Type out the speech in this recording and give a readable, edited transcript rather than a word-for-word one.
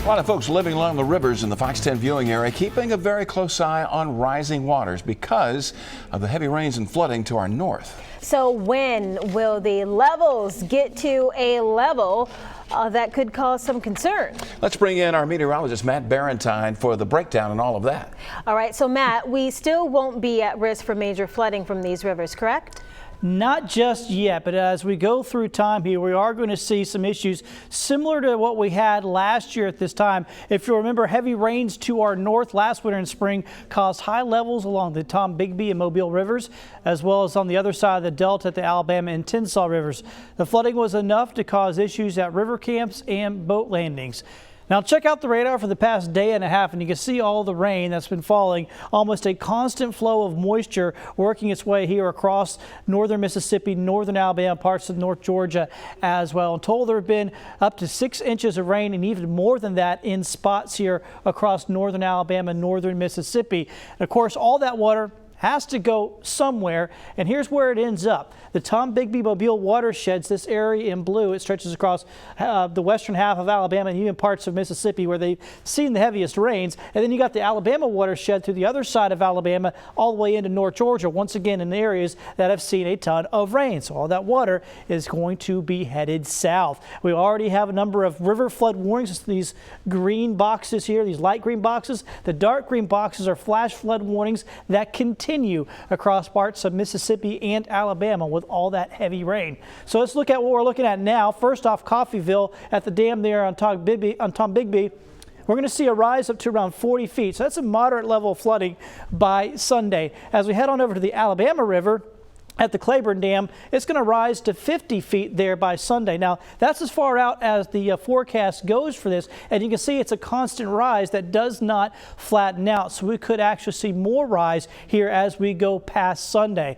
A lot of folks living along the rivers in the Fox 10 viewing area keeping a very close eye on rising waters because of the heavy rains and flooding to our north. So when will the levels get to a level that could cause some concern? Let's bring in our meteorologist Matt Barentine for the breakdown and all of that. All right, so Matt, we still won't be at risk for major flooding from these rivers, correct? Not just yet, but as we go through time here, we are going to see some issues similar to what we had last year at this time. If you remember, heavy rains to our north last winter and spring caused high levels along the Tombigbee and Mobile rivers, as well as on the other side of the Delta at the Alabama and Tensas rivers. The flooding was enough to cause issues at river camps and boat landings. Now check out the radar for the past day and a half and you can see all the rain that's been falling. Almost a constant flow of moisture working its way here across northern Mississippi, northern Alabama, parts of North Georgia as well. I'm told there have been up to 6 inches of rain and even more than that in spots here across northern Alabama, northern Mississippi. And of course, all that water has to go somewhere, and here's where it ends up. The Tombigbee Mobile watersheds, this area in blue, it stretches across the western half of Alabama and even parts of Mississippi where they've seen the heaviest rains. And then you got the Alabama watershed through the other side of Alabama all the way into North Georgia, once again in areas that have seen a ton of rain. So all that water is going to be headed south. We already have a number of river flood warnings. These green boxes here, these light green boxes. The dark green boxes are flash flood warnings that continue across parts of Mississippi and Alabama with all that heavy rain. So let's look at what we're looking at now. First off, Coffeyville at the dam there on Tombigbee. We're going to see a rise up to around 40 feet. So that's a moderate level of flooding by Sunday. As we head on over to the Alabama River, at the Claiborne Dam, it's going to rise to 50 feet there by Sunday. Now, that's as far out as the forecast goes for this, and you can see it's a constant rise that does not flatten out. So we could actually see more rise here as we go past Sunday.